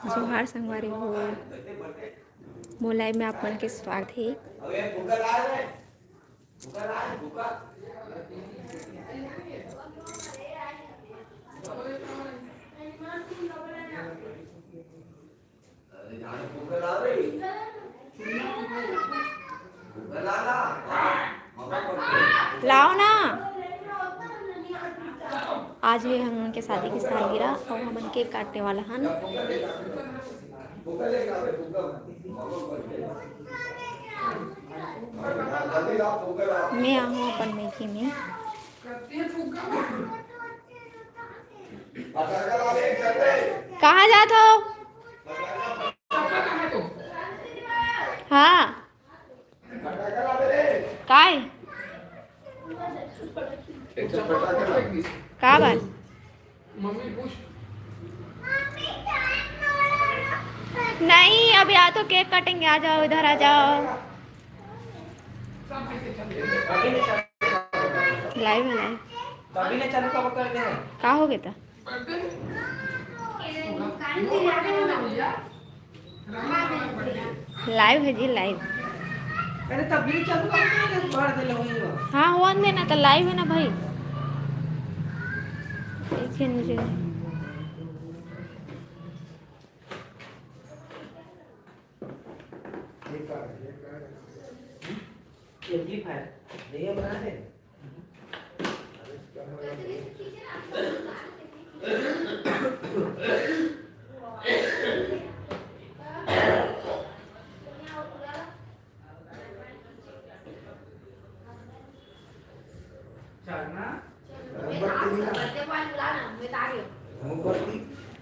जोहार संगवारी हो मोलाई में आप मन के स्वागत है। लाओ ना, आज है हम उनके शादी की सालगिरह और हम उनके काटने वाला हन। मैं आहूँ अपन मेखी में कहाँ जात हो? हाँ काय का बात नहीं, अब या तो केक काटेंगे। आ जाओ, इधर आ जाओ। लाइव है लाइव तभी ने चालू कब कर दे का हो गया था? लाइव है जी लाइव। अरे तभी चालू कब कर दे बाहर दे लो। हाँ हुआ देना तो लाइव है ना भाई। देखिए मुझे एम्पलीफायर ये बना दे।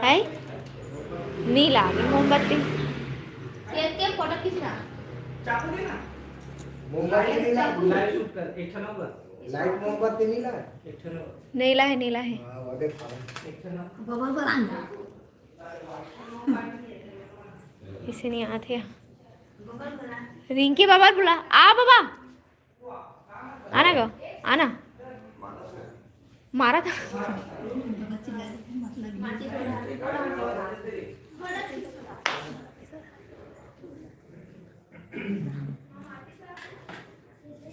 है नीला मोमबत्ती फोटो खींचना चाकू देना मोमबत्ती नीला लाइट शूट कर एक ठना पर लाइट मोमबत्ती नीला एक ठना नीला है नीला है। हां वो देख एक ठना बबल बनाना इसे नहीं आते। रिंकी बाबा बुला आ बाबा आना गो आना मारा था।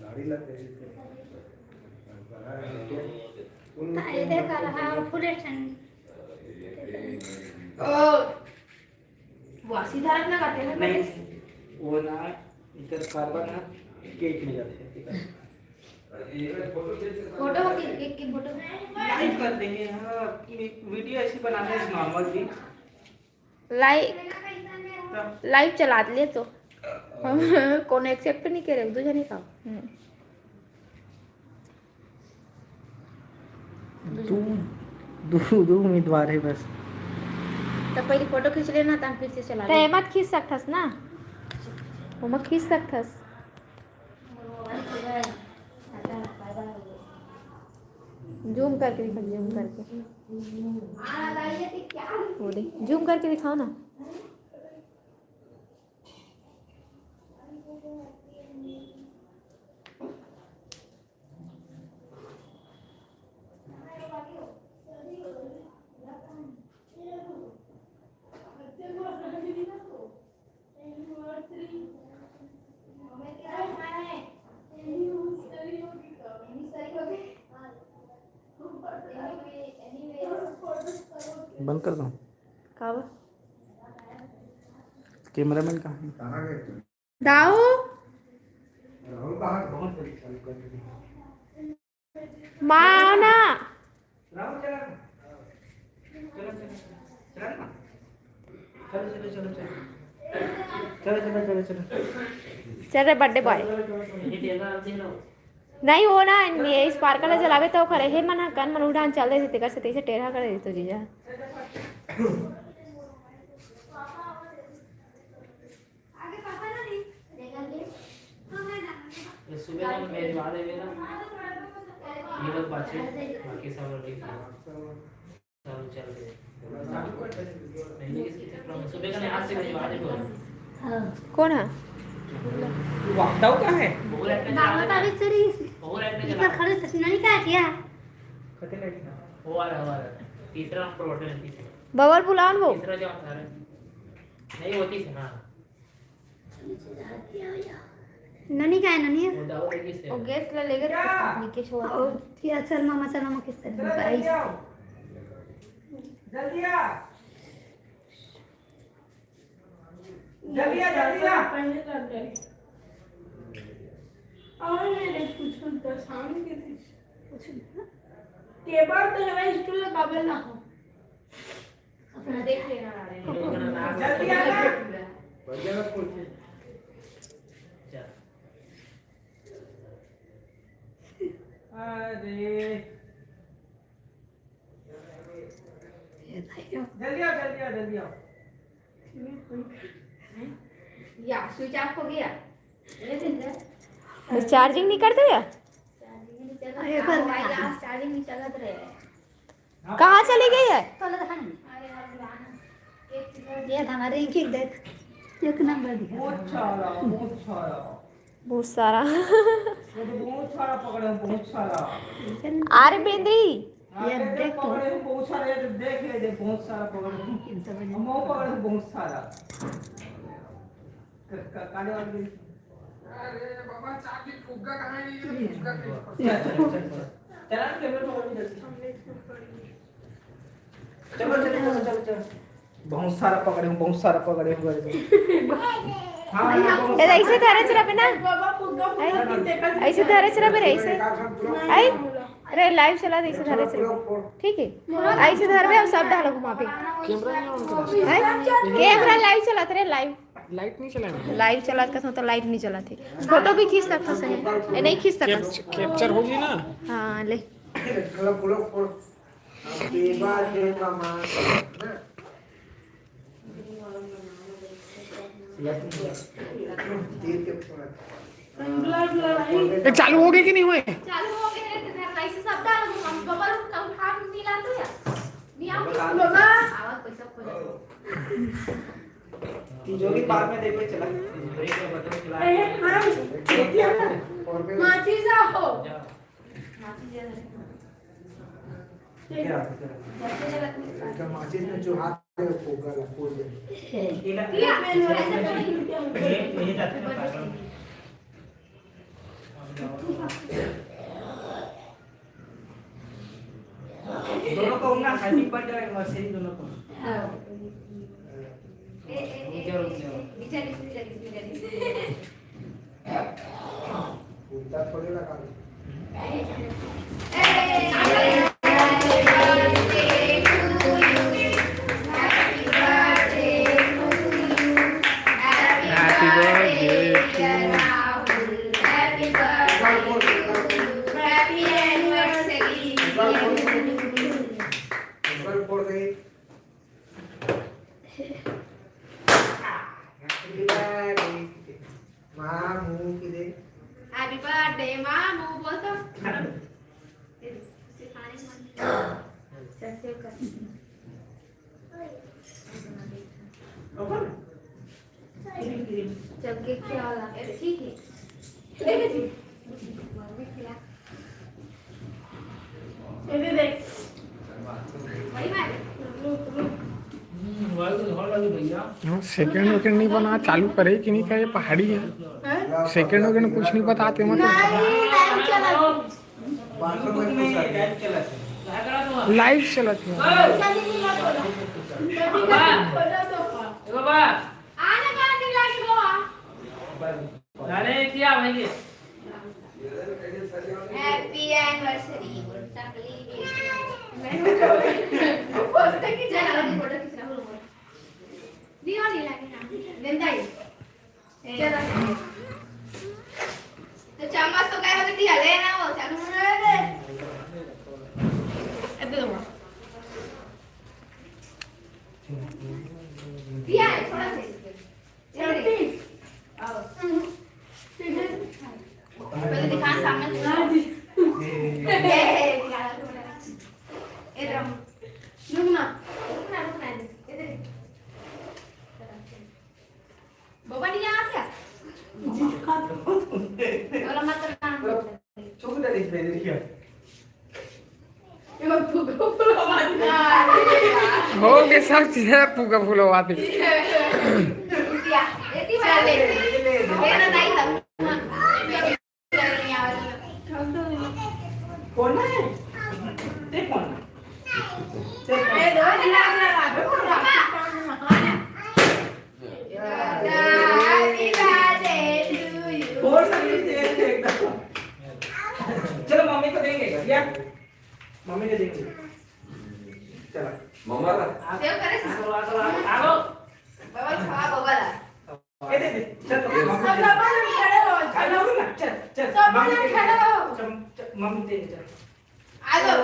गाड़ी लग गई तारे देखा रहा फुल एक्शन सीधा रखना काटे ना नहीं वो ना इधर कार्बन ना केक नहीं जाते ठीक है। फोटो एक फोटो लाइव कर देंगे। हां वीडियो ऐसी बनाते हैं नॉर्मल भी लाइव चला ले तो कौन एक्सेप्ट नहीं करे दूसरा नहीं खाओ। दो उम्मीदवार है बस। तो पहले फोटो खींच लेना तब फिर से चला तो मत खींच सकथस ना, वो मत खींच सकथस। जूम करके दिखा, जूम करके वो देख, जूम करके दिखाओ ना। बंद कर दो। कब कैमरामैन कहाँ है? दाऊ राहुल बाहर बहुत बड़ी चालू कर दी। माना राहुल चला चलो चलो चलो चलो चलो चलो चल रहे बर्थडे बॉय नहीं हो ना। ये स्पार्कल जलावे तो खरे हे मना कन मन उड़ान चल रहे थे कर से तेसे टेढ़ा कर दे तो जीजा सुबह में मेरी बात है मेरा ये लोग बच्चे बाकी सब लोग ठीक सब चल रहे नहीं सुबह का आज से मेरी बात है कौन है वाकडाउ का है नाम का भी सरी इसका खड़े सच नहीं क्या किया खते लगी वो आ रहा तीसरा नंबर होटल है तीसरा बबल बुलाओ वो तीसरा जो आ रहा है नहीं होती है ना ननी काय ननी वो दाव देगी से वो गैस ला लेकर नीचे छोड़ और क्या चल मामा किस तरह गाइस जल्दी आ जल्दी आ पहले कर दे और मैंने कुछ तो सामने के कुछ टेबल तो है स्टूल काबल ना हो अपना देख लेना आ रहे हैं जल्दी आ बढ़िया मत पूछ अरे जल्दी आओ या स्विच ऑफ हो गया चार्जिंग नहीं करते क्या चार्जिंग नहीं चलत रहे कहाँ चली गई है ये हमारे एक नंबर दिखा बहुत सारा वो तो बहुत सारा पकड़े हैं, बहुत सारा अरे बेंद्री ये देख तो पकड़े हैं, बहुत सारा ये तो देख ले दे बहुत सारा पकड़े हैं। हम वो पकड़े हैं, बहुत सारा काले वाले अरे बाबा चाबी फुग्गा कहाँ है ये फुग्गा चला कैमरा पकड़ ले चलो बहुत सारा पकड़े हैं, बहुत सारा पकड़े हैं। हाँ ऐसे धरे चला पे ना बाबा फुग्गा ऐसे धरे चला पे ऐसे आई अरे लाइव चला दे ऐसे धरे चला ठीक है ऐसे धर में सब डालो घुमा पे कैमरा लाइव चला रे लाइव लाइट नहीं चलाना लाइव चला का तो लाइव नहीं चला थे फोटो भी खींच सकता सही ये नहीं खींच सकता कैप्चर होगी ना हाँ ले ये चालू हो गए कि नहीं हुए चालू हो गए थे ऐसे सब डालो हम बबल का उठा नहीं लाते या नहीं आओ बाबा आवाज पैसा खो जाए तिजोरी बाद में देख के चला ए हां माची जाओ माचिस में जो हाथ है फूका ला फूल दे किया यही जाते हैं पागल दोनों को ना हैप्पी बर्थडे एनिवर्सरी दोनों को फूलता थोड़े लगा हैप्पी बर्थडे मामू बोल तो जब केक क्या वाला ठीक है ये देख वही बात भैया सेकंड वेकेंड नहीं बना चालू करे कि नहीं करे पहाड़ी है सेकंड वेकेंड कुछ नहीं बताते मतलब लाइव चला बाबा आने का नहीं लागी वो अरे क्या भाई हैप्पी एनिवर्सरी मैंने पोस्ट की जगह वाली फोटो खींचना बोलो नहीं और नहीं लगे ना वेंदाई चलो तो चम्मच तो काय होती है ले ना वो चालू रहे दे अबे दो दिया है थोड़ा सा चलती आओ पहले दिखा सामने इधर रुकना इधर बाबा नहीं आ क्या बोला मत करना चुप दे इस पे देखिए ये फुग्गा फुलवा हो गए सब चीजें पूगा फूलो आती या येती मला लेना नाही जाऊ कोण आहे ते कोण ए दोन लागला कोण नाही ते एकदम चलो मम्मी को देंगे या मम्मी को देंगे चला मम्मा का सेव करे आगो बाबा खा बाबाला ये दे दे चल मम्मी सब लोग खड़े हो चलो ना चल चल सब लोग खड़े हो मम्मी दे चल आ जाओ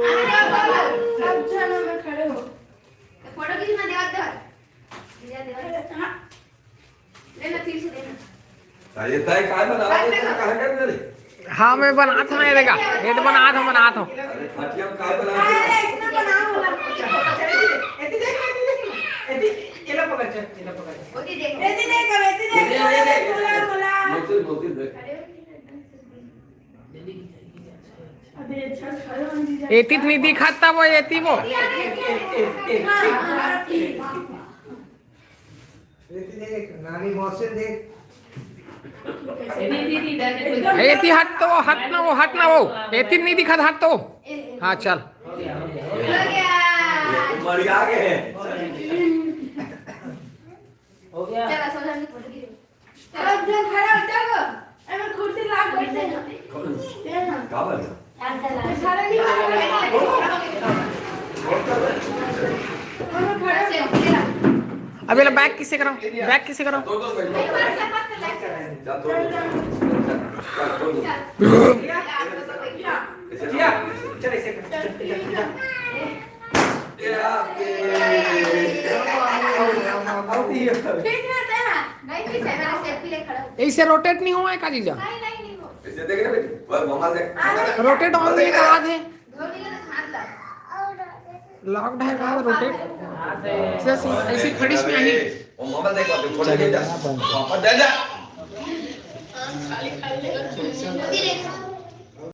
आने जाओ बाबा सब जन में खड़े हो फोटो खींचना देवा देवा हां लेना फिर से लेना ये ताई काय बना काय कर रे हाँ मैं बनाता हूँ, ये देखा ये तो बनाता हूँ अरे फाटिया काय बना अरे इसने बना बोला एती देख एती एला पकड़ चल एला पकड़ ओती देखो एती देख बोला बोला मोती देख अबे अच्छा खड़े हो दीजिए एती नहीं दिखाता वो एती वो एती देख नानी मौसी देख दीदी इधर एती हट ना वो एती नहीं दिखाता हट तो हाँ चल हो गया हो गया मर आ गए हो गया चला सोचा नहीं फोटो खींच चलो जन खड़ा हो जाओ एमे कुर्सी लाग बैठे देना का बना खड़े नहीं हम खड़े से तेरा अभी ला बैग किसे कराओ बैग किसे कराओ दो दो एक बैठ बार से मत लाइक जा दो या चल ऐसे कर ठीक है देना नहीं पीछे मेरा सेल्फी ले खड़ा हो ऐसे रोटेट नहीं हुआ है का जीजा नहीं हो ऐसे देख ना बेटी मम्मा देख रोटेट ऑन नहीं का है धोनी का तो हाथ लग लॉक्ड है का रोटेट ऐसे खड़ी में आई ओ मम्मा देख थोड़ा जा पापा जा जा मोदी देखो